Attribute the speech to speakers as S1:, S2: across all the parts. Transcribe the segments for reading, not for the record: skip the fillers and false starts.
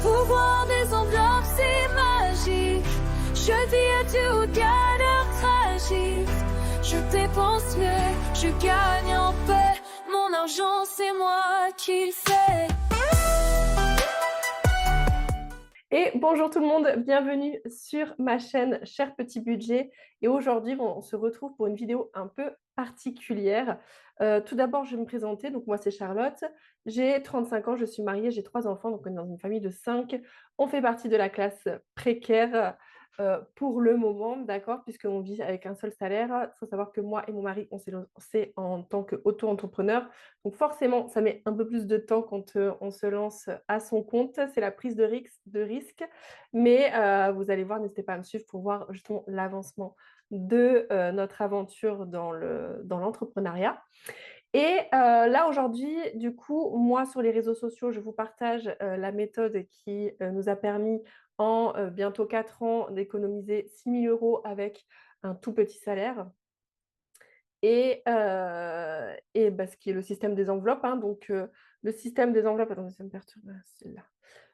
S1: pouvoir des enveloppes, c'est magique. Je vis à toute galère tragique. Je dépense mieux, je gagne en paix. Mon argent, c'est moi qui le fais.
S2: Et bonjour tout le monde, bienvenue sur ma chaîne Cher Petit Budget. Et aujourd'hui, on se retrouve pour une vidéo un peu particulière. Tout d'abord, je vais me présenter. Donc moi, c'est Charlotte. J'ai 35 ans, je suis mariée, j'ai 3 enfants. Donc on est dans une famille de 5. On fait partie de la classe précaire pour le moment, d'accord, puisqu'on vit avec un seul salaire. Il faut savoir que moi et mon mari, on s'est lancé en tant qu'auto-entrepreneur. Donc forcément, ça met un peu plus de temps quand on se lance à son compte. C'est la prise de risque. Mais vous allez voir, n'hésitez pas à me suivre pour voir justement l'avancement de notre aventure dans l'entrepreneuriat. Et là, aujourd'hui, du coup, moi, sur les réseaux sociaux, je vous partage la méthode qui nous a permis en bientôt 4 ans d'économiser 6 000 euros avec un tout petit salaire. Et bah, ce qui est le système des enveloppes. Hein. Donc, le système des enveloppes, attendez, ça me perturbe, celle-là.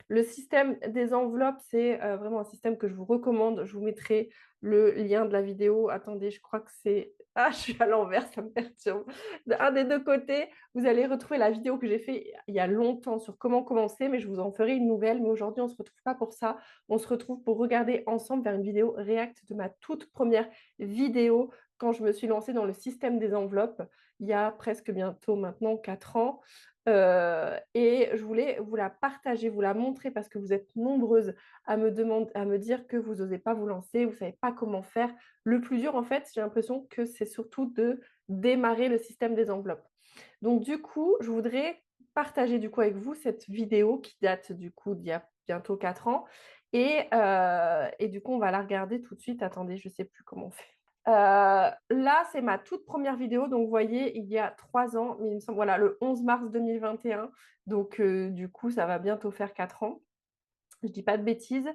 S2: Le système des enveloppes, c'est vraiment un système que je vous recommande. Je vous mettrai le lien de la vidéo. Attendez, je crois que c'est... Ah, je suis à l'envers, ça me perturbe. Un des deux côtés, vous allez retrouver la vidéo que j'ai faite il y a longtemps sur comment commencer, mais je vous en ferai une nouvelle. Mais aujourd'hui, on ne se retrouve pas pour ça. On se retrouve pour regarder ensemble vers une vidéo React de ma toute première vidéo quand je me suis lancée dans le système des enveloppes, il y a presque bientôt maintenant 4 ans. Et je voulais vous la partager, vous la montrer parce que vous êtes nombreuses à me dire que vous n'osez pas vous lancer, vous ne savez pas comment faire. Le plus dur, en fait, j'ai l'impression que c'est surtout de démarrer le système des enveloppes. Donc, du coup, je voudrais partager du coup avec vous cette vidéo qui date du coup d'il y a bientôt 4 ans. Et du coup, on va la regarder tout de suite. Attendez, je ne sais plus comment on fait. Là, c'est ma toute première vidéo. Donc, vous voyez, il y a 3 ans, mais il me semble, voilà, le 11 mars 2021. Donc, du coup, ça va bientôt faire 4 ans. Je dis pas de bêtises.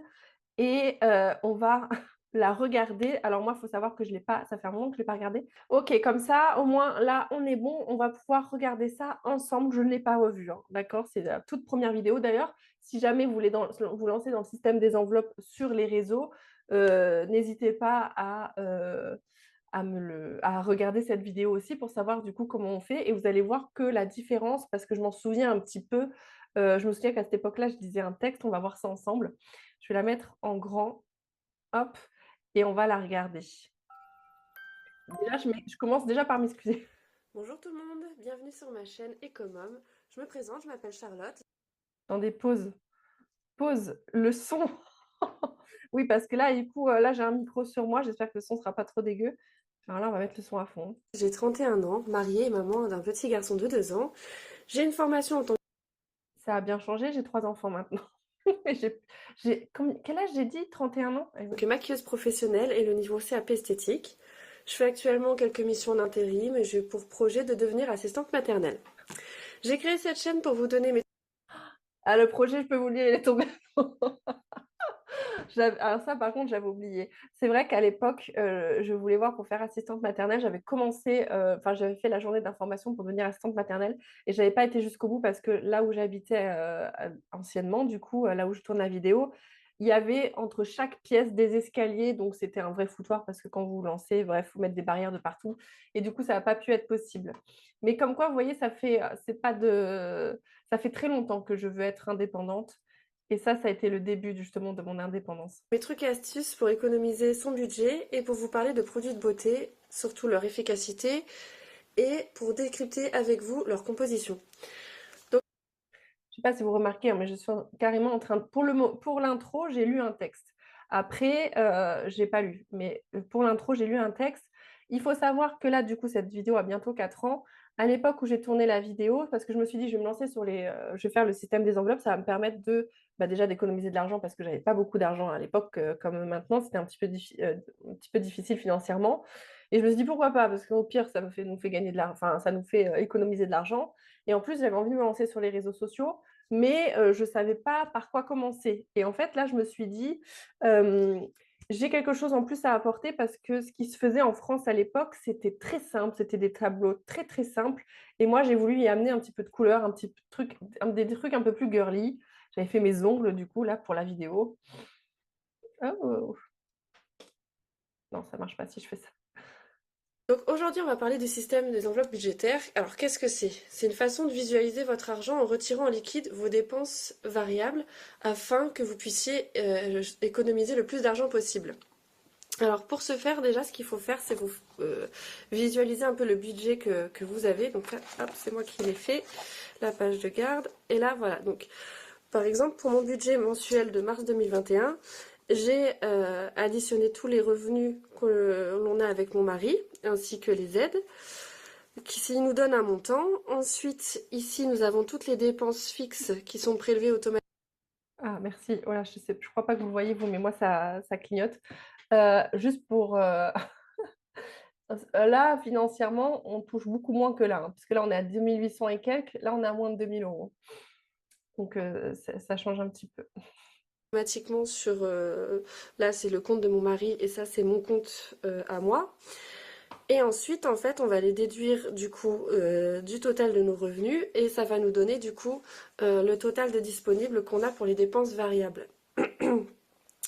S2: Et on va la regarder. Alors, moi, il faut savoir que je l'ai pas, ça fait un moment que je ne l'ai pas regardée. Ok, comme ça, au moins, là, on est bon. On va pouvoir regarder ça ensemble. Je ne l'ai pas revu, hein, d'accord? C'est la toute première vidéo. D'ailleurs, si jamais vous voulez vous lancer dans le système des enveloppes sur les réseaux, n'hésitez pas à regarder cette vidéo aussi pour savoir du coup comment on fait. Et vous allez voir que la différence, parce que je m'en souviens un petit peu, je me souviens qu'à cette époque-là, je disais un texte, on va voir ça ensemble. Je vais la mettre en grand, hop, et on va la regarder. Déjà, je commence déjà par m'excuser.
S3: Bonjour tout le monde, bienvenue sur ma chaîne Ecomom. Je me présente, je m'appelle Charlotte.
S2: Attendez, pause. Pause. Le son. Oui, parce que là, du coup, là, j'ai un micro sur moi. J'espère que le son ne sera pas trop dégueu. Alors là, on va mettre le son à fond.
S3: J'ai 31 ans, mariée et maman d'un petit garçon de 2 ans. J'ai une formation en tant
S2: Ça a bien changé. J'ai 3 enfants maintenant. Quel âge j'ai dit? 31 ans?
S3: que maquilleuse professionnelle et le niveau CAP esthétique. Je fais actuellement quelques missions en intérim et j'ai pour projet de devenir assistante maternelle. J'ai créé cette chaîne pour vous donner mes...
S2: Ah, le projet, je peux vous le dire, il est tombé. Alors ça, par contre, j'avais oublié. C'est vrai qu'à l'époque, je voulais voir pour faire assistante maternelle. J'avais commencé, enfin, j'avais fait la journée d'information pour devenir assistante maternelle et je n'avais pas été jusqu'au bout parce que là où j'habitais anciennement, du coup, là où je tourne la vidéo, il y avait entre chaque pièce des escaliers. Donc, c'était un vrai foutoir parce que quand vous vous lancez, bref, il faut mettre des barrières de partout. Et du coup, ça n'a pas pu être possible. Mais comme quoi, vous voyez, ça fait très longtemps que je veux être indépendante. Et ça a été le début justement de mon indépendance.
S3: mes trucs et astuces pour économiser son budget et pour vous parler de produits de beauté, surtout leur efficacité et pour décrypter avec vous leur composition.
S2: Je sais pas si vous remarquez, hein, mais je suis carrément en train de... Pour l'intro, j'ai lu un texte. Après, je n'ai pas lu. Mais pour l'intro, j'ai lu un texte. Il faut savoir que là, du coup, cette vidéo a bientôt 4 ans. À l'époque où j'ai tourné la vidéo, parce que je me suis dit, je vais me lancer je vais faire le système des enveloppes, ça va me permettre déjà d'économiser de l'argent parce que j'avais pas beaucoup d'argent à l'époque, comme maintenant, c'était un petit peu difficile financièrement. Et je me suis dit, pourquoi pas? Parce qu'au pire, nous fait gagner de l'argent, enfin, ça nous fait économiser de l'argent. Et en plus, j'avais envie de me lancer sur les réseaux sociaux, mais je ne savais pas par quoi commencer. Et en fait, là, je me suis dit, j'ai quelque chose en plus à apporter parce que ce qui se faisait en France à l'époque, c'était très simple, c'était des tableaux très, très simples. Et moi, j'ai voulu y amener un petit peu de couleur, des trucs un peu plus girly. J'avais fait mes ongles du coup là pour la vidéo. Oh! Non, ça marche pas si je fais ça.
S3: Donc aujourd'hui, on va parler du système des enveloppes budgétaires. Alors qu'est-ce que c'est? C'est une façon de visualiser votre argent en retirant en liquide vos dépenses variables afin que vous puissiez économiser le plus d'argent possible. Alors pour ce faire, déjà, ce qu'il faut faire, c'est vous visualiser un peu le budget que vous avez. Donc là, hop, c'est moi qui l'ai fait, la page de garde. Et là, voilà. Donc, par exemple, pour mon budget mensuel de mars 2021, j'ai additionné tous les revenus que l'on a avec mon mari, ainsi que les aides, qui nous donnent un montant. Ensuite, ici, nous avons toutes les dépenses fixes qui sont prélevées automatiquement.
S2: Ah merci, voilà, je crois pas que vous le voyez vous, mais moi ça clignote. Juste pour, là, financièrement, on touche beaucoup moins que là, hein, parce que là, on est à 2 800 et quelques, là, on est à moins de 2 000 €. Donc ça change un petit peu.
S3: Automatiquement sur là c'est le compte de mon mari et ça c'est mon compte à moi, et ensuite en fait on va les déduire du coup du total de nos revenus et ça va nous donner du coup le total de disponible qu'on a pour les dépenses variables.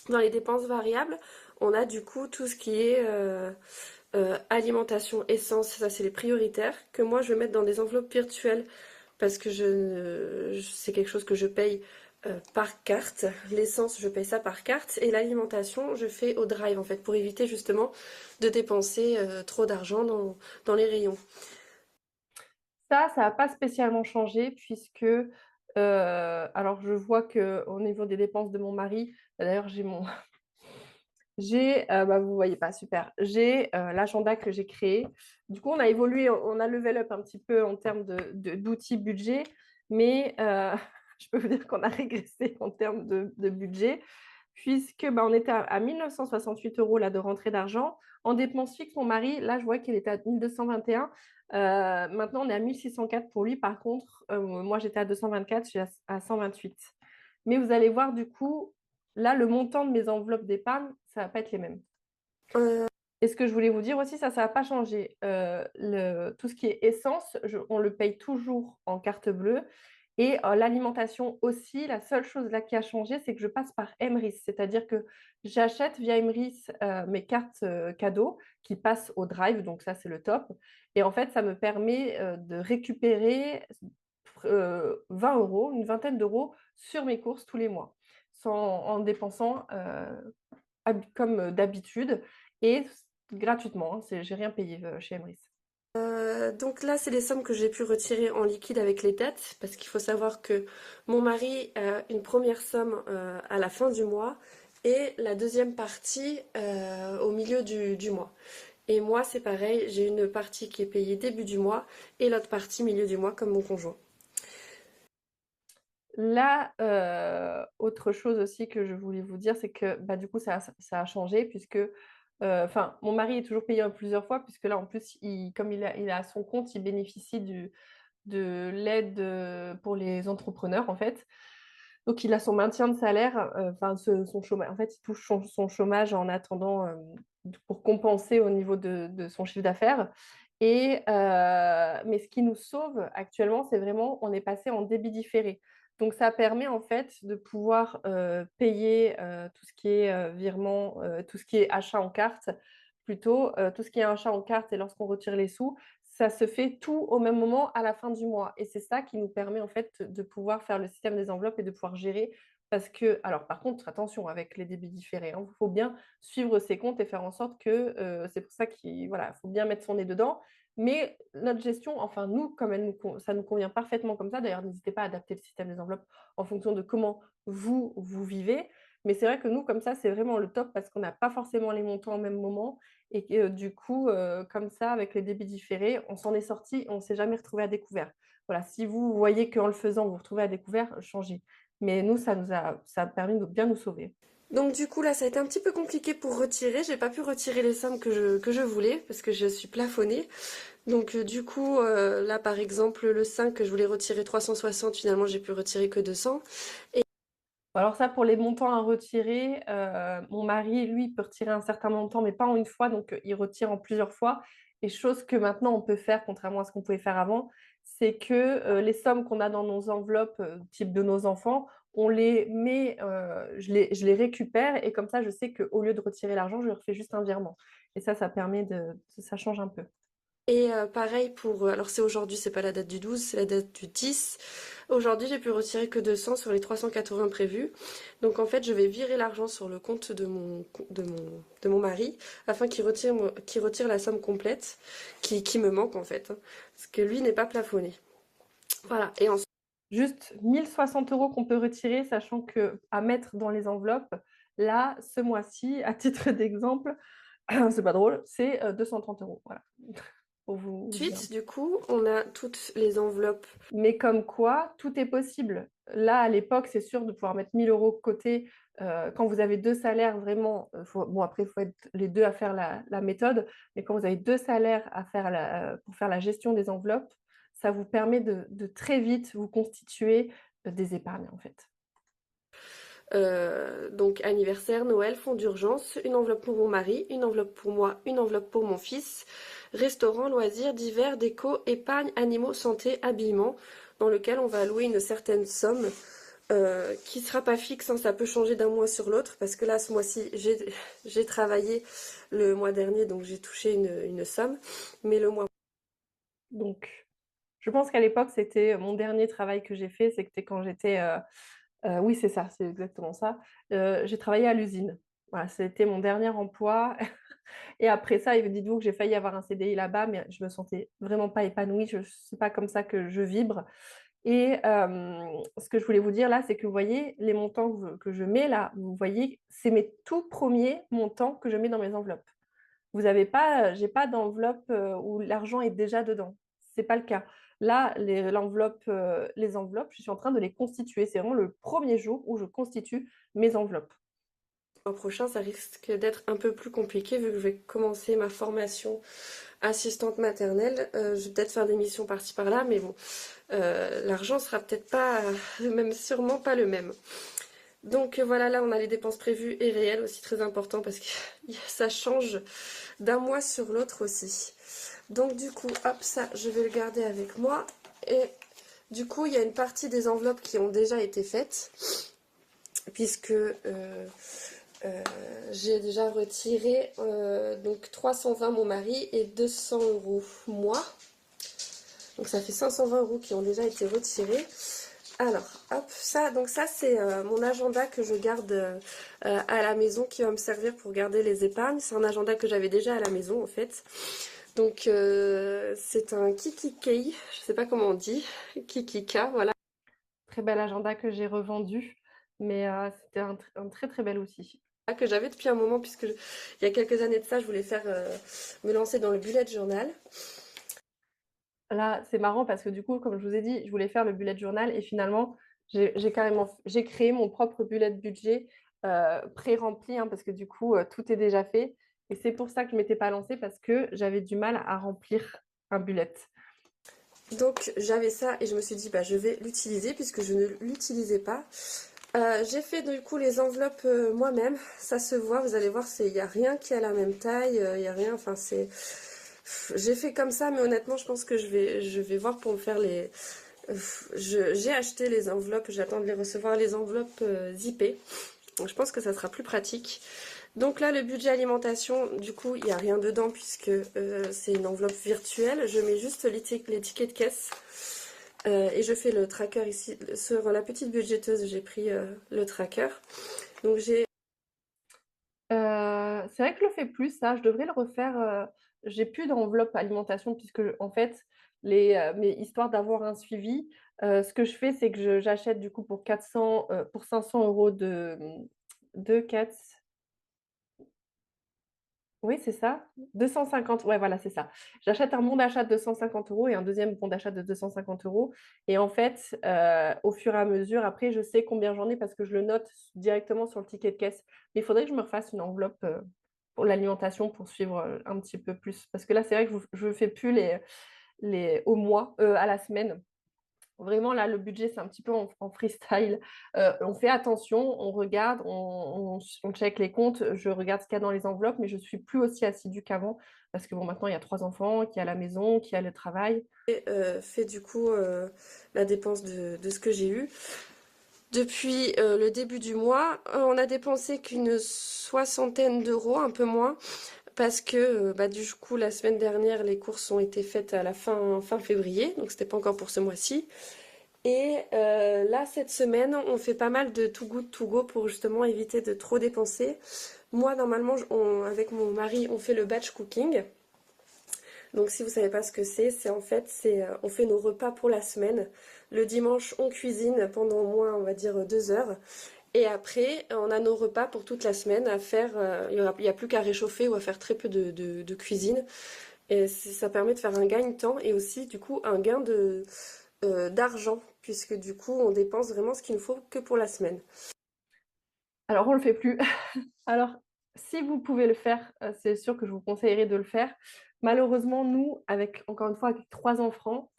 S3: Dans les dépenses variables on a du coup tout ce qui est alimentation, essence, ça c'est les prioritaires que moi je vais mettre dans des enveloppes virtuelles parce que c'est quelque chose que je paye par carte. L'essence, je paye ça par carte. Et l'alimentation, je fais au drive, en fait, pour éviter justement de dépenser trop d'argent dans les rayons.
S2: Ça n'a pas spécialement changé puisque, alors je vois qu'au niveau des dépenses de mon mari, d'ailleurs j'ai mon, bah, vous voyez pas, super. J'ai l'agenda que j'ai créé. Du coup, on a évolué, on a level up un petit peu en termes d'outils budget, mais je peux vous dire qu'on a régressé en termes de budget, puisque bah, on était à 1 968 € là, de rentrée d'argent. En dépenses fixes, mon mari, là, je vois qu'il était à 1 221. Maintenant, on est à 1 604 pour lui. Par contre, moi, j'étais à 224, je suis à 128. Mais vous allez voir, du coup, là, le montant de mes enveloppes d'épargne, ça va pas être les mêmes.
S3: Euh,
S2: Et ce que je voulais vous dire aussi, ça va pas changer. Tout ce qui est essence, on le paye toujours en carte bleue. Et l'alimentation aussi, la seule chose là qui a changé, c'est que je passe par Emrys. C'est-à-dire que j'achète via Emrys mes cartes cadeaux qui passent au Drive. Donc ça, c'est le top. Et en fait, ça me permet de récupérer 20 €, une vingtaine d'euros sur mes courses tous les mois, en dépensant comme d'habitude et gratuitement. Hein, j'ai rien payé chez Emrys.
S3: donc là, c'est les sommes que j'ai pu retirer en liquide avec les dettes, parce qu'il faut savoir que mon mari a une première somme à la fin du mois et la deuxième partie au milieu du mois. Et moi, c'est pareil, j'ai une partie qui est payée début du mois et l'autre partie milieu du mois, comme mon conjoint.
S2: Là, autre chose aussi que je voulais vous dire, c'est que bah, du coup, ça a changé puisque, enfin, mon mari est toujours payé en plusieurs fois puisque là, en plus, comme il a son compte, il bénéficie de l'aide pour les entrepreneurs, en fait. Donc, il a son maintien de salaire, enfin, son chômage. En fait, il touche son chômage en attendant pour compenser au niveau de son chiffre d'affaires. Mais ce qui nous sauve actuellement, c'est vraiment, on est passé en débit différé. Donc, ça permet en fait de pouvoir payer tout ce qui est virement, tout ce qui est achat en carte, plutôt tout ce qui est achat en carte et lorsqu'on retire les sous, ça se fait tout au même moment à la fin du mois. Et c'est ça qui nous permet en fait de pouvoir faire le système des enveloppes et de pouvoir gérer. Parce que, alors par contre, attention avec les débits différés, il faut bien suivre ses comptes et faire en sorte que c'est pour ça qu'il voilà, faut bien mettre son nez dedans. Mais notre gestion, enfin nous, comme ça nous convient parfaitement comme ça, d'ailleurs, n'hésitez pas à adapter le système des enveloppes en fonction de comment vous vivez. Mais c'est vrai que nous, comme ça, c'est vraiment le top parce qu'on n'a pas forcément les montants au même moment. Et que, du coup, comme ça, avec les débits différés, on s'en est sorti et on ne s'est jamais retrouvé à découvert. Voilà, si vous voyez qu'en le faisant, vous vous retrouvez à découvert, changez. Mais nous, ça a permis de bien nous sauver.
S3: Donc du coup là ça a été un petit peu compliqué pour retirer, j'ai pas pu retirer les sommes que je voulais parce que je suis plafonnée. Donc du coup là par exemple le 5 que je voulais retirer 360, finalement j'ai pu retirer que 200.
S2: Alors ça, pour les montants à retirer, mon mari, lui, peut retirer un certain montant, mais pas en une fois, donc il retire en plusieurs fois. Et chose que maintenant on peut faire, contrairement à ce qu'on pouvait faire avant, c'est que les sommes qu'on a dans nos enveloppes, type de nos enfants, on les met, je les récupère et comme ça, je sais qu'au lieu de retirer l'argent, je leur fais juste un virement. Et ça permet ça change un peu.
S3: Et pareil pour... alors c'est aujourd'hui, c'est pas la date du 12, c'est la date du 10. Aujourd'hui, j'ai pu retirer que 200 sur les 380 prévus. Donc en fait, je vais virer l'argent sur le compte de mon mari afin qu'il retire la somme complète qui me manque en fait, hein, parce que lui n'est pas plafonné. Voilà. Et ensuite,
S2: Juste 1060 € qu'on peut retirer, sachant que à mettre dans les enveloppes, là, ce mois-ci, à titre d'exemple, c'est pas drôle, c'est 230 €. Voilà. Pour vous dire.
S3: du coup, on a toutes les enveloppes.
S2: Mais comme quoi, tout est possible. Là, à l'époque, c'est sûr de pouvoir mettre 1000 € de côté. Quand vous avez deux salaires, vraiment, bon, après, il faut être les deux à faire la méthode, mais quand vous avez deux salaires à faire pour faire la gestion des enveloppes, ça vous permet de très vite vous constituer des épargnes, en fait.
S3: Donc anniversaire, Noël, fonds d'urgence, une enveloppe pour mon mari, une enveloppe pour moi, une enveloppe pour mon fils, restaurant, loisirs, divers, déco, épargne, animaux, santé, habillement, dans lequel on va allouer une certaine somme qui ne sera pas fixe, hein, ça peut changer d'un mois sur l'autre, parce que là, ce mois-ci, j'ai travaillé le mois dernier, donc j'ai touché une somme, mais le mois...
S2: Donc, je pense qu'à l'époque, c'était mon dernier travail que j'ai fait, c'était quand j'étais... oui, c'est ça, c'est exactement ça. J'ai travaillé à l'usine. Voilà, c'était mon dernier emploi. Et après ça, dites-vous que j'ai failli avoir un CDI là-bas, mais je me sentais vraiment pas épanouie. C'est pas comme ça que je vibre. Et ce que je voulais vous dire là, c'est que vous voyez les montants que je mets là, vous voyez, c'est mes tout premiers montants que je mets dans mes enveloppes. Vous avez pas, j'ai pas d'enveloppe où l'argent est déjà dedans. C'est pas le cas. Là, les enveloppes, je suis en train de les constituer. C'est vraiment le premier jour où je constitue mes enveloppes.
S3: L'an prochain, ça risque d'être un peu plus compliqué vu que je vais commencer ma formation assistante maternelle. Je vais peut-être faire des missions par-ci par-là, mais bon, l'argent sera peut-être pas le même, sûrement pas le même. Donc voilà, là on a les dépenses prévues et réelles aussi, très important parce que ça change d'un mois sur l'autre aussi. Donc du coup, hop, ça je vais le garder avec moi. Et du coup, il y a une partie des enveloppes qui ont déjà été faites, puisque j'ai déjà retiré donc 320 mon mari et 200 € moi. Donc ça fait 520 € qui ont déjà été retirés. Alors, hop, ça c'est mon agenda que je garde à la maison qui va me servir pour garder les épargnes. C'est un agenda que j'avais déjà à la maison en fait. Donc c'est un Kikikei, je sais pas comment on dit, Kikika, voilà.
S2: Très bel agenda que j'ai revendu, mais c'était un très très bel outil.
S3: Que j'avais depuis un moment puisque il y a quelques années de ça, je voulais faire me lancer dans le bullet journal.
S2: Là, c'est marrant parce que du coup, comme je vous ai dit, je voulais faire le bullet journal et finalement, j'ai créé mon propre bullet budget pré-rempli hein, parce que du coup, tout est déjà fait. Et c'est pour ça que je ne m'étais pas lancée parce que j'avais du mal à remplir un bullet.
S3: Donc j'avais ça et je me suis dit bah je vais l'utiliser puisque je ne l'utilisais pas. J'ai fait du coup les enveloppes moi-même, ça se voit, vous allez voir, il n'y a rien qui a la même taille, il n'y a rien, enfin c'est... J'ai fait comme ça, mais honnêtement, je pense que je vais voir pour me faire les... J'ai acheté les enveloppes, j'attends de les recevoir, les enveloppes zippées. Donc, je pense que ça sera plus pratique. Donc là, le budget alimentation, du coup, il n'y a rien dedans puisque c'est une enveloppe virtuelle. Je mets juste les tickets de caisse et je fais le tracker ici. Sur la petite budgéteuse, j'ai pris le tracker. Donc j'ai...
S2: C'est vrai que je le fais plus, ça. Je devrais le refaire. J'ai plus d'enveloppe alimentation puisque, en fait, mais histoire d'avoir un suivi, ce que je fais, c'est que j'achète du coup pour 500 € de 4. Oui, c'est ça. 250. Ouais, voilà, c'est ça. J'achète un bon d'achat de 250 € et un deuxième bon d'achat de 250 €. Et en fait, au fur et à mesure, après, je sais combien j'en ai parce que je le note directement sur le ticket de caisse. Mais il faudrait que je me refasse une enveloppe pour l'alimentation pour suivre un petit peu plus. Parce que là, c'est vrai que je ne fais plus au mois, à la semaine. Vraiment, là, le budget, c'est un petit peu en freestyle. On fait attention, on regarde, on check les comptes, je regarde ce qu'il y a dans les enveloppes, mais je ne suis plus aussi assidue qu'avant parce que bon, maintenant, il y a 3 enfants, qui a la maison, qui a le travail.
S3: fait du coup la dépense de ce que j'ai eu. depuis le début du mois. On a dépensé qu'une soixantaine d'euros, un peu moins, parce que du coup la semaine dernière les courses ont été faites à la fin février, donc c'était pas encore pour ce mois-ci. Et là cette semaine on fait pas mal de Too Good To Go pour justement éviter de trop dépenser. Moi normalement avec mon mari on fait le batch cooking. Donc si vous savez pas ce que c'est en fait on fait nos repas pour la semaine. Le dimanche on cuisine pendant au moins on va dire 2 heures. Et après, on a nos repas pour toute la semaine à faire. Il n'y a plus qu'à réchauffer ou à faire très peu de cuisine. Et ça permet de faire un gain de temps et aussi du coup un gain d'argent, puisque du coup on dépense vraiment ce qu'il nous faut que pour la semaine.
S2: Alors, on ne le fait plus. Alors, si vous pouvez le faire, c'est sûr que je vous conseillerais de le faire. Malheureusement, nous, encore une fois, avec trois enfants,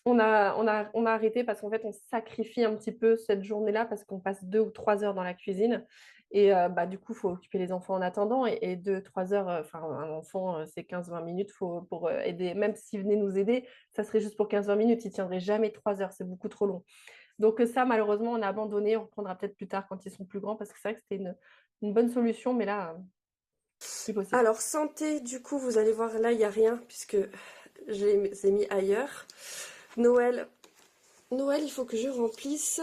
S2: on a arrêté parce qu'en fait, on sacrifie un petit peu cette journée-là parce qu'on passe 2 ou 3 heures dans la cuisine. Et du coup, il faut occuper les enfants en attendant. Et 2, 3 heures, enfin, un enfant, c'est 15-20 minutes pour aider. Même s'il venait nous aider, ça serait juste pour 15-20 minutes. Il ne tiendrait jamais 3 heures. C'est beaucoup trop long. Donc ça, malheureusement, on a abandonné. On reprendra peut-être plus tard quand ils sont plus grands parce que c'est vrai que c'était une bonne solution. Mais là, plus possible.
S3: Alors santé, du coup, vous allez voir là, il n'y a rien puisque je les ai mis ailleurs. Noël, il faut que je remplisse.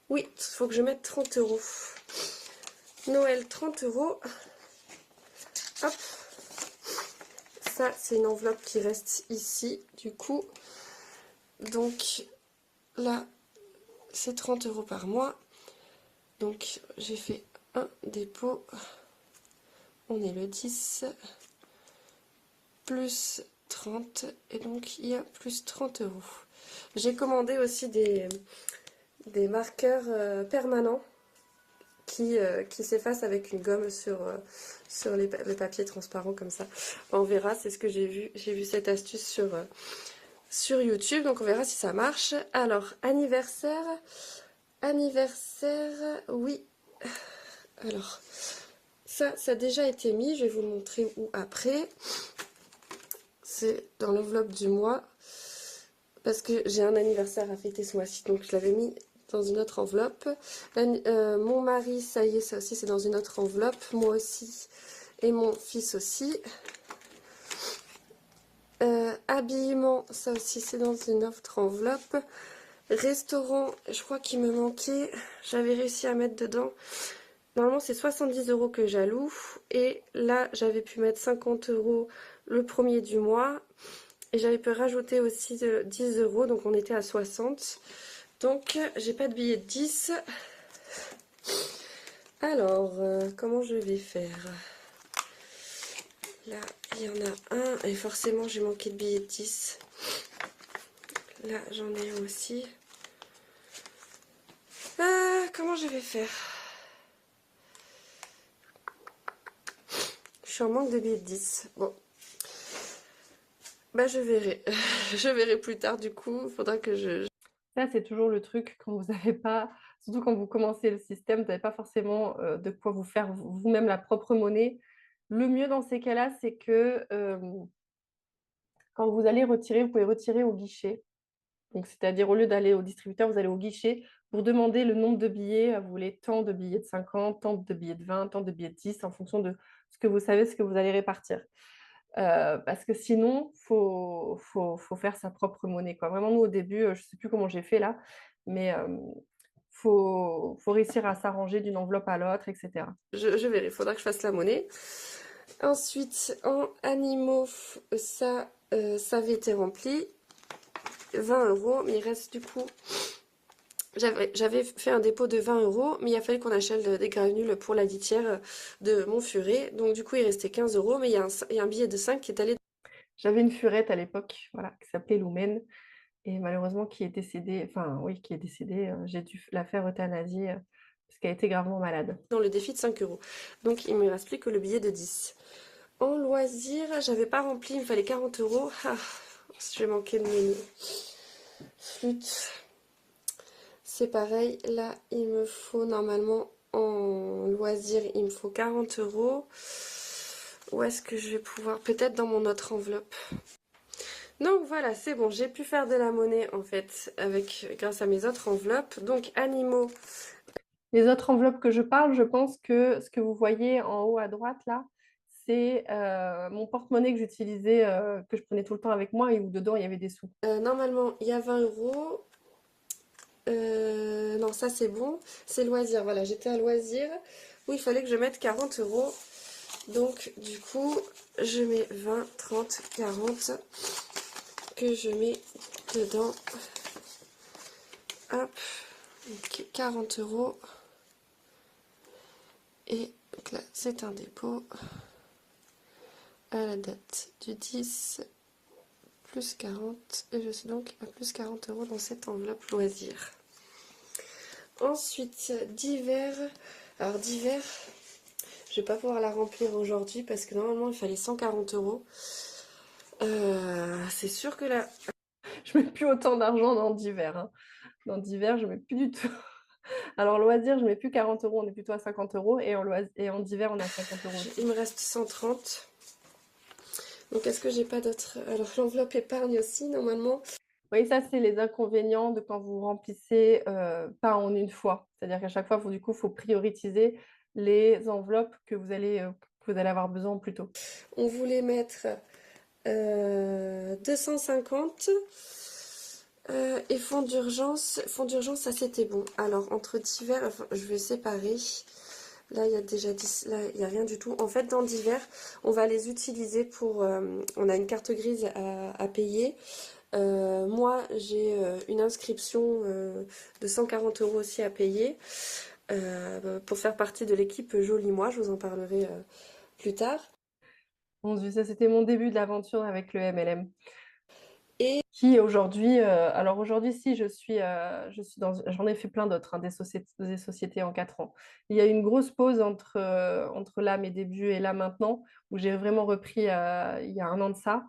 S3: Oui, il faut que je mette 30 euros. Noël, 30 euros. Hop. Ça, c'est une enveloppe qui reste ici, du coup. Donc, là, c'est 30 euros par mois. Donc, j'ai fait un dépôt. On est le 10. Plus 30. Et donc, il y a plus 30 euros. J'ai commandé aussi des marqueurs permanents qui s'effacent avec une gomme sur le papier transparent comme ça. On verra, c'est ce que j'ai vu. J'ai vu cette astuce sur YouTube, donc on verra si ça marche. Alors, anniversaire, oui. Alors, ça a déjà été mis, je vais vous le montrer où après. C'est dans l'enveloppe du mois, parce que j'ai un anniversaire à fêter ce mois-ci, donc je l'avais mis dans une autre enveloppe. Mon mari, ça y est, ça aussi c'est dans une autre enveloppe, moi aussi, et mon fils aussi. Habillement, ça aussi c'est dans une autre enveloppe. Restaurant, je crois qu'il me manquait, j'avais réussi à mettre dedans. Normalement c'est 70 euros que j'alloue, et là j'avais pu mettre 50 euros le premier du mois, et j'avais pu rajouter aussi 10 euros, donc on était à 60. Donc j'ai pas de billet de 10. Alors, comment je vais faire? Là, il y en a un, et forcément j'ai manqué de billet de 10. Là, j'en ai un aussi. Ah, comment je vais faire? Je suis en manque de billets de 10. Bon. Bah, je verrai. Je verrai plus tard, du coup. Il faudra que
S2: Ça, c'est toujours le truc quand vous n'avez pas, surtout quand vous commencez le système, vous n'avez pas forcément de quoi vous faire vous-même la propre monnaie. Le mieux dans ces cas-là, c'est que quand vous allez retirer, vous pouvez retirer au guichet. Donc, c'est-à-dire, au lieu d'aller au distributeur, vous allez au guichet pour demander le nombre de billets. Vous voulez tant de billets de 50, tant de billets de 20, tant de billets de 10, en fonction de ce que vous savez, ce que vous allez répartir. Parce que sinon, faut faire sa propre monnaie, quoi. Vraiment, nous, au début, je ne sais plus comment j'ai fait là, mais faut réussir à s'arranger d'une enveloppe à l'autre, etc.
S3: je verrai. Il faudra que je fasse la monnaie. Ensuite, en animaux, ça avait été rempli. 20 euros, mais il reste du coup... J'avais fait un dépôt de 20 euros, mais il a fallu qu'on achète des granules pour la litière de mon furet. Donc du coup, il restait 15 euros, mais il y a un billet de 5 qui est allé...
S2: J'avais une furette à l'époque, voilà, qui s'appelait Lumen, et malheureusement qui est décédée, enfin oui, qui est décédée. J'ai dû la faire euthanasie parce qu'elle était gravement malade.
S3: Dans le défi de 5 euros. Donc il me reste plus que le billet de 10. En loisirs, j'avais pas rempli, il me fallait 40 euros. Ah, je vais manquer de menu. Flûte. C'est pareil, là il me faut normalement en loisirs, il me faut 40 euros. Où est-ce que je vais pouvoir? Peut-être dans mon autre enveloppe. Donc voilà, c'est bon, j'ai pu faire de la monnaie en fait grâce à mes autres enveloppes. Donc animaux,
S2: Les autres enveloppes que je parle, je pense que ce que vous voyez en haut à droite là, c'est mon porte-monnaie que j'utilisais, que je prenais tout le temps avec moi et où dedans il y avait des sous.
S3: normalement il y a 20 euros. Non, ça c'est bon. C'est loisirs, voilà, j'étais à loisirs où il fallait que je mette 40 euros. Donc du coup, je mets 20, 30, 40 que je mets dedans. Hop, ok, 40 euros. Et donc là, c'est un dépôt à la date du 10 plus 40. Et je suis donc à plus 40 euros dans cette enveloppe loisirs. Ensuite, divers. Alors divers, je vais pas pouvoir la remplir aujourd'hui parce que normalement il fallait 140 euros. C'est sûr que là,
S2: Je mets plus autant d'argent dans divers, hein. Dans divers, je mets plus du tout. Alors loisirs, je mets plus 40 euros, on est plutôt à 50 euros et en divers, on est à 50 euros
S3: il
S2: aussi.
S3: me reste 130. Donc est-ce que j'ai pas d'autres... Alors l'enveloppe épargne aussi normalement.
S2: Oui, ça, c'est les inconvénients de quand vous remplissez pas en une fois. C'est-à-dire qu'à chaque fois, du coup, il faut prioriser les enveloppes que vous allez avoir besoin plus tôt.
S3: On voulait mettre 250 et fonds d'urgence. Fonds d'urgence, ça c'était bon. Alors entre divers, enfin, je vais séparer. Là, il y a déjà 10, là, il n'y a rien du tout. En fait, dans divers, on va les utiliser pour... on a une carte grise à payer. Moi, j'ai une inscription de 140 euros aussi à payer pour faire partie de l'équipe Joli Moi. Je vous en parlerai plus tard.
S2: Mon Dieu, ça, c'était mon début de l'aventure avec le MLM.
S3: Et
S2: Qui aujourd'hui, alors aujourd'hui, si j'en ai fait plein d'autres, hein, des sociétés en 4 ans. Il y a eu une grosse pause entre là, mes débuts et là maintenant, où j'ai vraiment repris il y a 1 an de ça.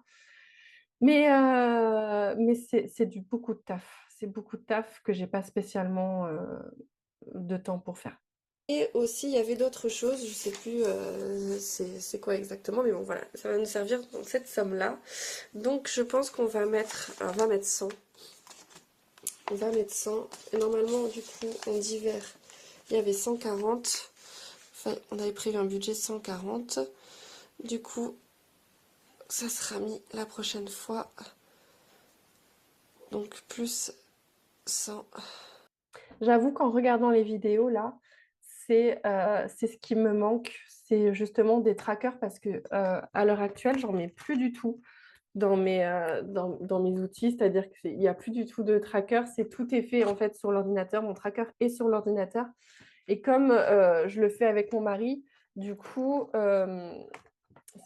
S2: Mais c'est du beaucoup de taf. C'est beaucoup de taf que j'ai pas spécialement de temps pour faire.
S3: Et aussi, il y avait d'autres choses, je sais plus c'est quoi exactement, mais bon voilà, ça va nous servir dans cette somme-là. Donc je pense qu'on va mettre, alors, on va mettre 100. On va mettre 100. Et normalement, du coup, en divers, il y avait 140. Enfin, on avait prévu un budget 140. Du coup, ça sera mis la prochaine fois. Donc plus 100.
S2: J'avoue qu'en regardant les vidéos là, c'est ce qui me manque, c'est justement des trackers parce que à l'heure actuelle, j'en mets plus du tout dans mes outils, c'est-à-dire qu'il n'y a plus du tout de tracker, tout est fait en fait sur l'ordinateur, mon tracker est sur l'ordinateur. Et comme je le fais avec mon mari, du coup,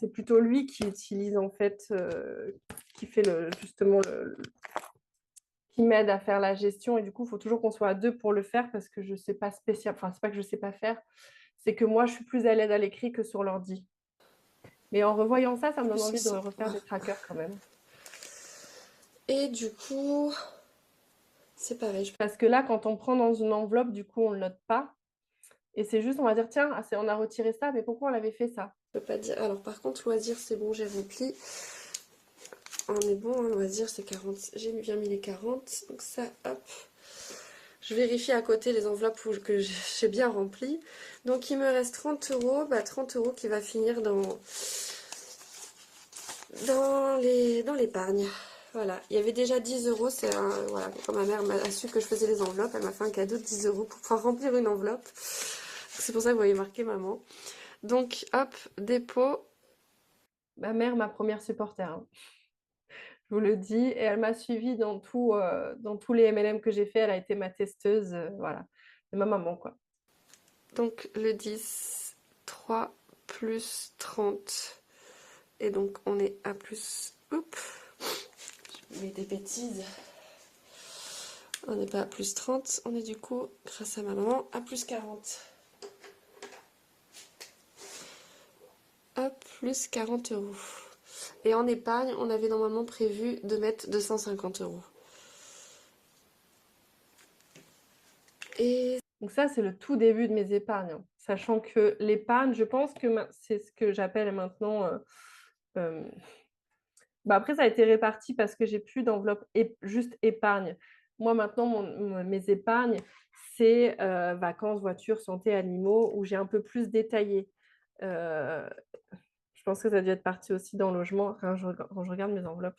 S2: c'est plutôt lui qui utilise en fait, qui fait justement qui m'aide à faire la gestion. Et du coup, il faut toujours qu'on soit à deux pour le faire parce que je ne sais pas spécial, enfin, c'est pas que je ne sais pas faire, c'est que moi, je suis plus à l'aise à l'écrit que sur l'ordi. Mais en revoyant ça, ça me donne
S3: Plus
S2: envie de
S3: 100.
S2: refaire des trackers quand même.
S3: Et du coup, c'est pareil.
S2: Parce que là, quand on prend dans une enveloppe, du coup, on ne le note pas. Et c'est juste, on va dire, tiens, on a retiré ça, mais pourquoi on avait fait ça?
S3: Je peux pas dire. Alors par contre, loisir, c'est bon, j'ai rempli. On est bon, hein, loisir, c'est 40. J'ai bien mis les 40. Donc ça, hop. Je vérifie à côté les enveloppes que j'ai bien remplies. Donc il me reste 30 euros. Bah, 30 euros qui va finir dans l'épargne. Voilà, il y avait déjà 10 euros. Voilà, quand ma mère a su que je faisais les enveloppes, elle m'a fait un cadeau de 10 euros pour pouvoir remplir une enveloppe. C'est pour ça que vous voyez marqué maman. Donc hop, dépôt.
S2: Ma mère, ma première supporter, hein. Je vous le dis. Et elle m'a suivie dans tous les MLM que j'ai fait. Elle a été ma testeuse. Voilà. C'est ma maman, quoi.
S3: Donc le 10, 3 plus 30. Et donc on est à plus... Oups, je mets des bêtises. On n'est pas à plus 30, on est du coup, grâce à ma maman, à plus 40. Hop, plus 40 euros. Et en épargne, on avait normalement prévu de mettre 250 euros. Et
S2: Donc ça, c'est le tout début de mes épargnes, hein. Sachant que l'épargne, je pense que c'est ce que j'appelle maintenant Bah, après, ça a été réparti parce que j'ai plus d'enveloppe juste épargne. Moi, maintenant, mes épargnes, c'est vacances, voitures, santé, animaux, où j'ai un peu plus détaillé. Euh, je pense que ça a dû être parti aussi dans le logement. Quand je regarde mes enveloppes,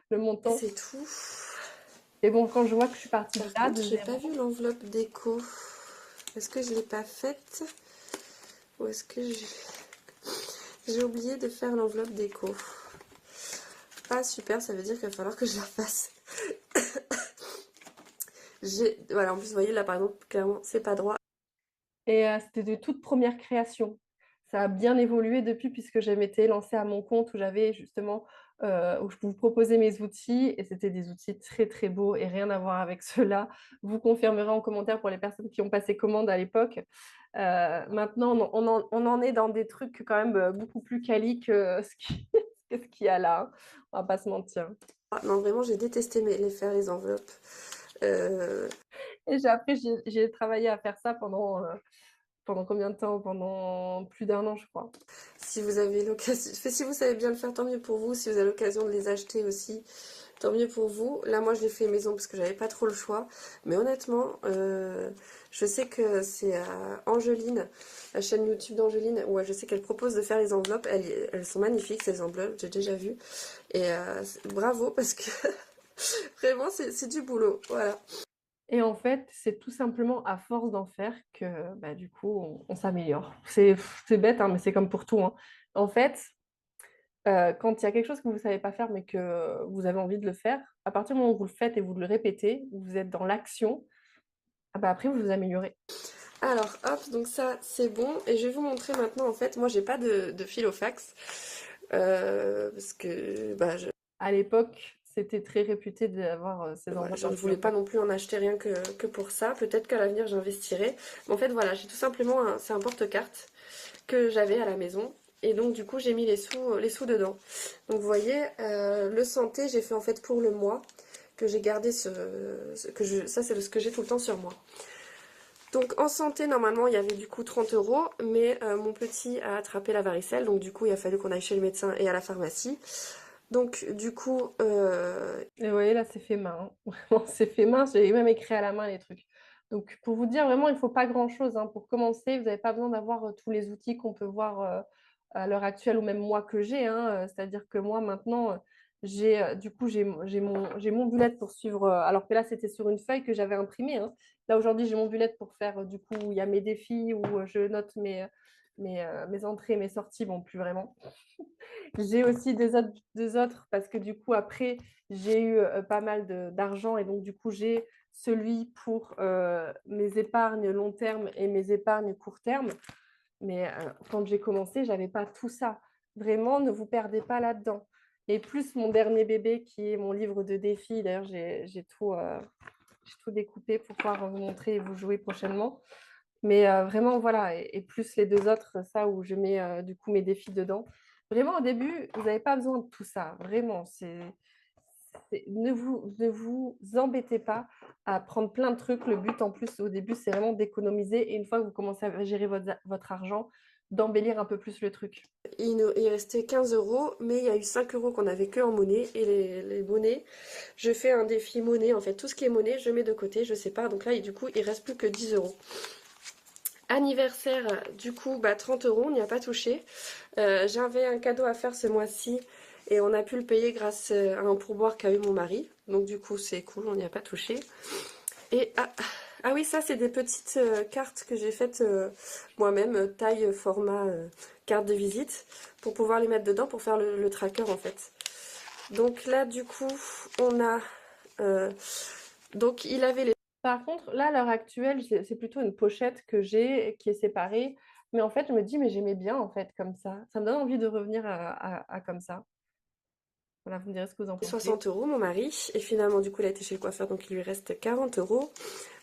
S2: le montant.
S3: C'est tout.
S2: Et bon, quand je vois que je suis partie de
S3: Par
S2: là,
S3: contre,
S2: de
S3: j'ai pas
S2: zéro,
S3: vu l'enveloppe déco. Est-ce que je l'ai pas faite? Ou est-ce que j'ai oublié de faire l'enveloppe déco? Ah super, ça veut dire qu'il va falloir que je la fasse. Voilà, en plus, vous voyez là par exemple, clairement, c'est pas droit.
S2: et c'était de toute première création. Ça a bien évolué depuis puisque je m'étais lancée à mon compte où j'avais justement, où je vous proposais mes outils et c'était des outils très très beaux et rien à voir avec ceux-là. Vous confirmerez en commentaire pour les personnes qui ont passé commande à l'époque. Maintenant, on en est dans des trucs quand même beaucoup plus quali que que ce qu'il y a là, hein. On va pas se mentir.
S3: Ah, non, vraiment, j'ai détesté les faire, les enveloppes. Euh,
S2: Et après, j'ai travaillé à faire ça pendant combien de temps? Pendant plus d'un an, je crois.
S3: Si vous avez l'occasion, si vous savez bien le faire, tant mieux pour vous. Si vous avez l'occasion de les acheter aussi, tant mieux pour vous. Là, moi, je l'ai fait maison parce que j'avais pas trop le choix. Mais honnêtement, je sais que c'est Angeline, la chaîne YouTube d'Angeline, où je sais qu'elle propose de faire les enveloppes. Elles sont magnifiques, ces enveloppes, j'ai déjà vu. Et bravo parce que vraiment, c'est du boulot. Voilà.
S2: Et en fait, c'est tout simplement à force d'en faire que bah, du coup, on s'améliore. C'est bête, hein, mais c'est comme pour tout, hein. En fait, quand il y a quelque chose que vous ne savez pas faire, mais que vous avez envie de le faire, à partir du moment où vous le faites et vous le répétez, où vous êtes dans l'action, ah bah, après, vous vous améliorez.
S3: Alors, hop, donc ça, c'est bon. Et je vais vous montrer maintenant, en fait, moi, j'ai pas de fil au fax. Parce que bah,
S2: À l'époque, c'était très réputé d'avoir ces
S3: voilà,
S2: enveloppes
S3: je
S2: en
S3: ne voulais pas
S2: styrofoam.
S3: non plus en acheter rien que pour ça. Peut-être qu'à l'avenir, j'investirai. Mais en fait, voilà, j'ai tout simplement c'est un porte-carte que j'avais à la maison. Et donc, du coup, j'ai mis les sous dedans. Donc, vous voyez, le santé, j'ai fait en fait pour le mois que j'ai gardé ça, c'est ce que j'ai tout le temps sur moi. Donc en santé, normalement, il y avait du coup 30 euros, mais mon petit a attrapé la varicelle, donc du coup, il a fallu qu'on aille chez le médecin et à la pharmacie. Donc du coup,
S2: Et vous voyez, là, c'est fait main, hein. Vraiment, c'est fait main. J'ai même écrit à la main les trucs. Donc, pour vous dire, vraiment, il ne faut pas grand-chose, hein. Pour commencer, vous n'avez pas besoin d'avoir tous les outils qu'on peut voir à l'heure actuelle ou même moi que j'ai, hein. C'est-à-dire que moi, maintenant, du coup, j'ai mon bullet pour suivre. Alors que là, c'était sur une feuille que j'avais imprimée, hein. Là, aujourd'hui, j'ai mon bullet pour faire, du coup, il y a mes défis où je note mes entrées, mes sorties. Bon, plus vraiment. J'ai aussi deux autres parce que du coup, après, j'ai eu pas mal d'argent et donc du coup, j'ai celui pour mes épargnes long terme et mes épargnes court terme. Mais quand j'ai commencé, j'avais pas tout ça. Vraiment, ne vous perdez pas là-dedans. Et plus mon dernier bébé qui est mon livre de défis. D'ailleurs, j'ai tout découpé pour pouvoir vous montrer et vous jouer prochainement. Mais vraiment, voilà. Et plus les deux autres, ça où je mets du coup mes défis dedans. Vraiment, au début, vous n'avez pas besoin de tout ça. Vraiment, ne vous embêtez pas à prendre plein de trucs. Le but, en plus, au début, c'est vraiment d'économiser. Et une fois que vous commencez à gérer votre argent, d'embellir un peu plus le truc.
S3: il restait 15 euros, mais il y a eu 5 euros qu'on avait que en monnaie. Et les monnaies, je fais un défi monnaie. En fait, tout ce qui est monnaie, je mets de côté, je sépare. Donc là, du coup, il reste plus que 10 euros. Anniversaire, du coup, bah, 30 euros, on n'y a pas touché. J'avais un cadeau à faire ce mois-ci et on a pu le payer grâce à un pourboire qu'a eu mon mari. Donc du coup, c'est cool, on n'y a pas touché. Et ah oui, ça, c'est des petites cartes que j'ai faites moi-même, taille, format, carte de visite, pour pouvoir les mettre dedans pour faire le tracker en fait. Donc là, du coup, on a... donc il avait les...
S2: Par contre, là, à l'heure actuelle, c'est plutôt une pochette que j'ai qui est séparée. Mais en fait, je me dis, mais j'aimais bien, en fait, comme ça. Ça me donne envie de revenir à comme ça. Voilà, vous me direz ce que vous en pensez.
S3: 60 euros, mon mari, et finalement, du coup, il a été chez le coiffeur, donc il lui reste 40 euros.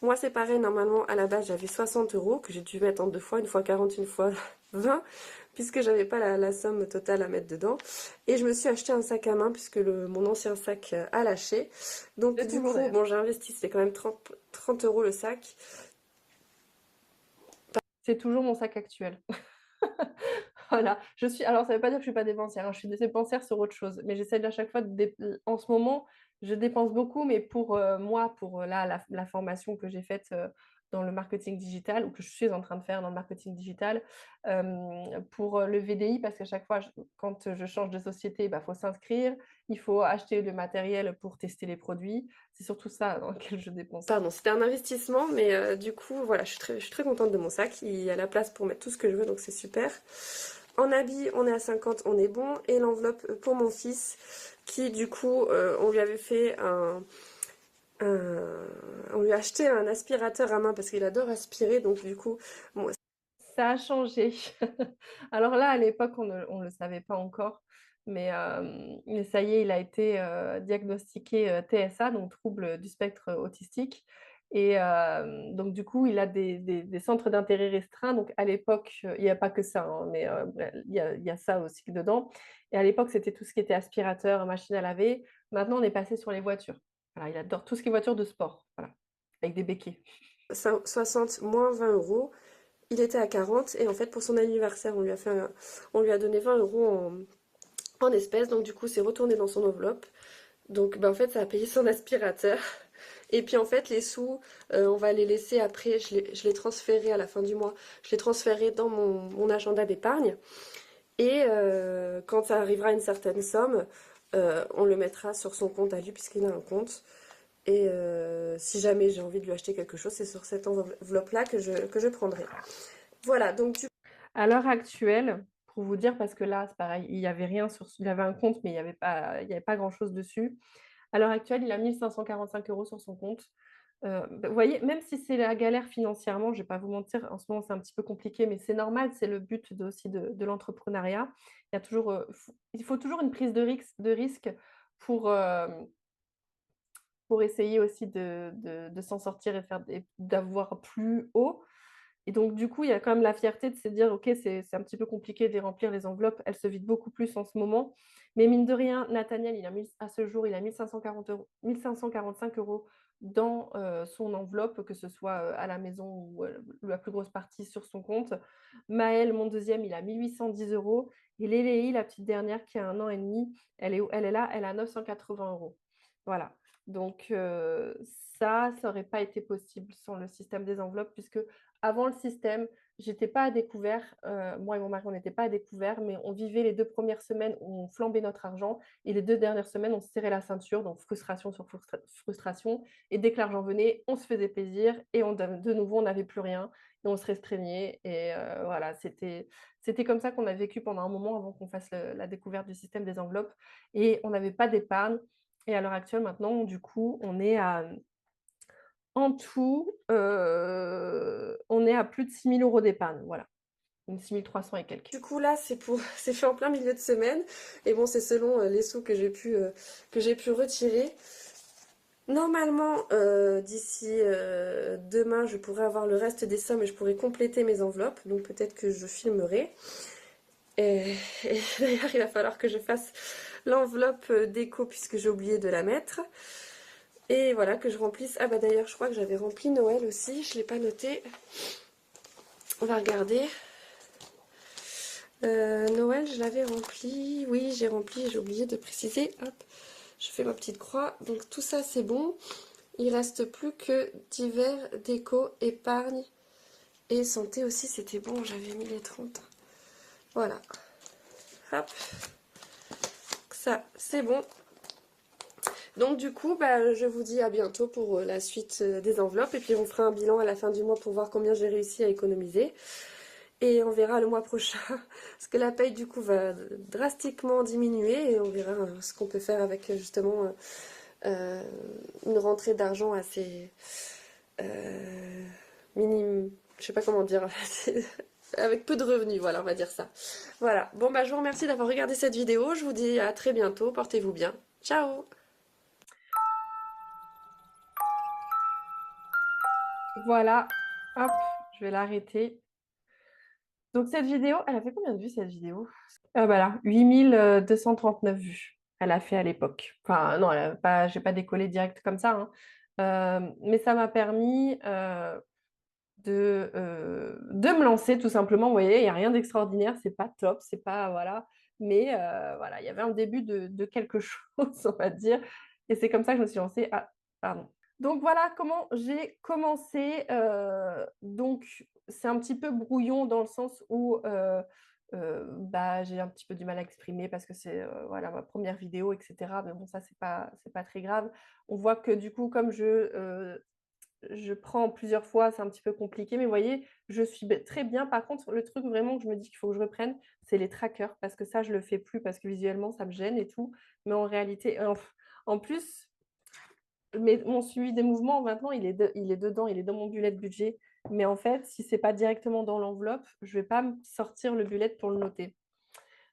S3: Moi, c'est pareil, normalement, à la base, j'avais 60 euros, que j'ai dû mettre en deux fois, une fois 40, une fois 20, puisque j'avais pas la somme totale à mettre dedans. Et je me suis acheté un sac à main, puisque mon ancien sac a lâché. Donc,
S2: C'est
S3: du
S2: toujours
S3: coup,
S2: d'ailleurs.
S3: bon, j'ai investi, c'était quand même 30 euros le sac.
S2: C'est toujours mon sac actuel. Voilà, alors ça veut pas dire que je suis pas dépensière, hein, je suis dépensière sur autre chose, mais j'essaie à chaque fois en ce moment, je dépense beaucoup, mais pour moi, pour là, la formation que j'ai faite dans le marketing digital ou que je suis en train de faire dans le marketing digital, pour le VDI, parce qu'à chaque fois, quand je change de société, bah, faut s'inscrire, il faut acheter le matériel pour tester les produits. C'est surtout ça dans lequel je dépense.
S3: Pardon, c'était un investissement, mais du coup, voilà, je suis très contente de mon sac. Il y a la place pour mettre tout ce que je veux, donc c'est super. En habits, on est à 50, on est bon. Et l'enveloppe pour mon fils, qui du coup, on lui avait fait on lui a acheté un aspirateur à main parce qu'il adore aspirer, donc du coup, moi,
S2: Ça a changé. Alors là, à l'époque, on ne le savait pas encore, mais ça y est, il a été diagnostiqué TSA, donc trouble du spectre autistique. Et donc, du coup, il a des centres d'intérêt restreints. Donc, à l'époque, il n'y a pas que ça, hein, mais bref, il y a ça aussi dedans. Et à l'époque, c'était tout ce qui était aspirateur, machine à laver. Maintenant, on est passé sur les voitures. Voilà, il adore tout ce qui est voiture de sport, voilà, avec des béquets.
S3: 60 moins 20 euros. Il était à 40 et en fait pour son anniversaire on lui a donné 20 euros en espèces, donc du coup c'est retourné dans son enveloppe. Donc en fait ça a payé son aspirateur. Et puis en fait les sous, on va les laisser après, je les transférer à la fin du mois, je les transférerai dans mon agenda d'épargne. Et quand ça arrivera à une certaine somme, on le mettra sur son compte à lui puisqu'il a un compte. Et si jamais j'ai envie de lui acheter quelque chose, c'est sur cette enveloppe-là que je prendrai. Voilà, donc
S2: À l'heure actuelle, pour vous dire, parce que là, c'est pareil, il y avait rien il avait un compte, mais il y avait pas grand-chose dessus. À l'heure actuelle, il a 1545 euros sur son compte. Vous voyez, même si c'est la galère financièrement, je ne vais pas vous mentir, en ce moment c'est un petit peu compliqué, mais c'est normal, c'est le but aussi de l'entrepreneuriat. Il faut toujours une prise de risque pour, pour essayer aussi de s'en sortir et d'avoir plus haut. Et donc, du coup, il y a quand même la fierté de se dire, OK, c'est un petit peu compliqué de les remplir, les enveloppes. Elles se vident beaucoup plus en ce moment. Mais mine de rien, Nathaniel, à ce jour, il a 1540 euros, 1545 euros dans son enveloppe, que ce soit à la maison ou la plus grosse partie sur son compte. Maël, mon deuxième, il a 1810 euros. Et Léléi, la petite dernière, qui a 1 an et demi, elle est là, elle a 980 euros. Voilà. Donc, ça n'aurait pas été possible sans le système des enveloppes, puisque avant le système, j'étais pas à découvert. Moi et mon mari, on n'était pas à découvert, mais on vivait les 2 premières semaines où on flambait notre argent et les 2 dernières semaines, on se serrait la ceinture, donc frustration sur frustration. Et dès que l'argent venait, on se faisait plaisir et de nouveau, on n'avait plus rien et on se restreignait. Et voilà, c'était comme ça qu'on a vécu pendant un moment avant qu'on fasse la découverte du système des enveloppes. Et on n'avait pas d'épargne. Et à l'heure actuelle, maintenant, du coup, en tout, on est à plus de 6 000 euros d'épargne, voilà. Donc 6 300 et quelques.
S3: du coup là c'est fait en plein milieu de semaine. Et bon c'est selon les sous que j'ai pu retirer. Normalement, d'ici demain, je pourrai avoir le reste des sommes et je pourrai compléter mes enveloppes. Donc peut-être que je filmerai. Et d'ailleurs, il va falloir que je fasse l'enveloppe déco puisque j'ai oublié de la mettre. Et voilà, que je remplisse. Ah bah d'ailleurs, je crois que j'avais rempli Noël aussi. Je ne l'ai pas noté. On va regarder. Noël, je l'avais rempli. Oui, j'ai rempli. J'ai oublié de préciser. Hop, je fais ma petite croix. Donc tout ça, c'est bon. Il reste plus que divers, déco, épargne et santé aussi. C'était bon, j'avais mis les 30. Voilà. Hop. Ça, c'est bon. Donc du coup, bah, je vous dis à bientôt pour la suite des enveloppes. Et puis on fera un bilan à la fin du mois pour voir combien j'ai réussi à économiser. Et on verra le mois prochain. Parce que la paye du coup va drastiquement diminuer. Et on verra ce qu'on peut faire avec justement une rentrée d'argent assez minime. Je sais pas comment dire. Avec peu de revenus, voilà, on va dire ça. Voilà. Bon, bah je vous remercie d'avoir regardé cette vidéo. Je vous dis à très bientôt. Portez-vous bien. Ciao!
S2: Voilà, hop, je vais l'arrêter. Donc cette vidéo, elle a fait combien de vues cette vidéo? Ah bah là, 8239 vues, elle a fait à l'époque. Enfin non, j'ai pas décollé direct comme ça, hein. Mais ça m'a permis de me lancer tout simplement. Vous voyez, il n'y a rien d'extraordinaire, c'est pas top, c'est pas voilà, mais voilà, il y avait un début de quelque chose, on va dire, et c'est comme ça que je me suis lancée. Ah, pardon. Donc voilà comment j'ai commencé. Donc c'est un petit peu brouillon dans le sens où bah, j'ai un petit peu du mal à exprimer parce que c'est voilà, ma première vidéo, etc. Mais bon, ça, c'est pas très grave. On voit que du coup, comme je prends plusieurs fois, c'est un petit peu compliqué, mais vous voyez, je suis très bien. Par contre, le truc vraiment que je me dis qu'il faut que je reprenne, c'est les trackers, parce que ça, je le fais plus parce que visuellement, ça me gêne et tout. Mais en réalité, en plus, mon suivi des mouvements, maintenant, il est dedans, il est dans mon bullet budget. Mais en fait, si c'est pas directement dans l'enveloppe, je vais pas me sortir le bullet pour le noter.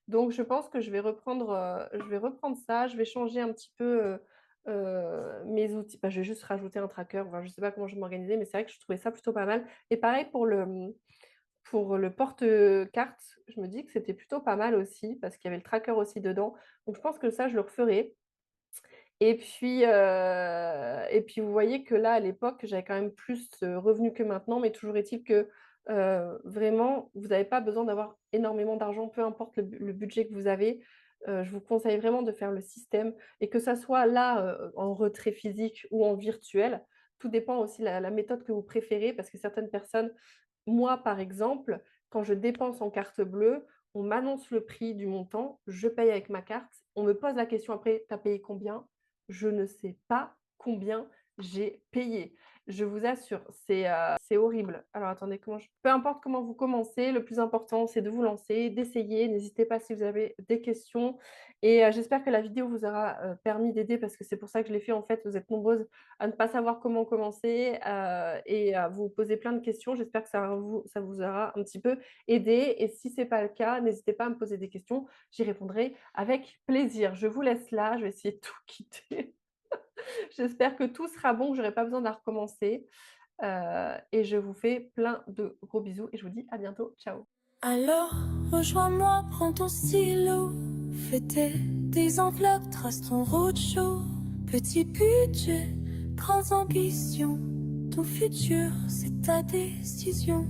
S2: Donc, je pense que je vais reprendre ça. Je vais changer un petit peu mes outils. Bah, je vais juste rajouter un tracker. Enfin, je ne sais pas comment je vais m'organiser, mais c'est vrai que je trouvais ça plutôt pas mal. Et pareil pour le porte-carte, je me dis que c'était plutôt pas mal aussi parce qu'il y avait le tracker aussi dedans. Donc, je pense que ça, je le referai. Et puis vous voyez que là, à l'époque, j'avais quand même plus de revenus que maintenant, mais toujours est-il que vraiment, vous n'avez pas besoin d'avoir énormément d'argent, peu importe le budget que vous avez. Je vous conseille vraiment de faire le système et que ça soit là en retrait physique ou en virtuel. Tout dépend aussi de la méthode que vous préférez parce que certaines personnes, moi par exemple, quand je dépense en carte bleue, on m'annonce le prix du montant, je paye avec ma carte, on me pose la question après, tu as payé combien? Je ne sais pas combien j'ai payé. Je vous assure, c'est horrible. Alors attendez, peu importe comment vous commencez, le plus important, c'est de vous lancer, d'essayer. N'hésitez pas si vous avez des questions. Et j'espère que la vidéo vous aura permis d'aider parce que c'est pour ça que je l'ai fait. En fait, vous êtes nombreuses à ne pas savoir comment commencer et à vous poser plein de questions. J'espère que ça vous aura un petit peu aidé. Et si ce n'est pas le cas, n'hésitez pas à me poser des questions. J'y répondrai avec plaisir. Je vous laisse là. Je vais essayer de tout quitter. J'espère que tout sera bon, que je n'aurai pas besoin de la recommencer. Et je vous fais plein de gros bisous et je vous dis à bientôt. Ciao.
S1: Alors, rejoins-moi, prends ton stylo, fais des enveloppes, trace ton roadshow. Petit budget, grandes ambitions, ton futur, c'est ta décision.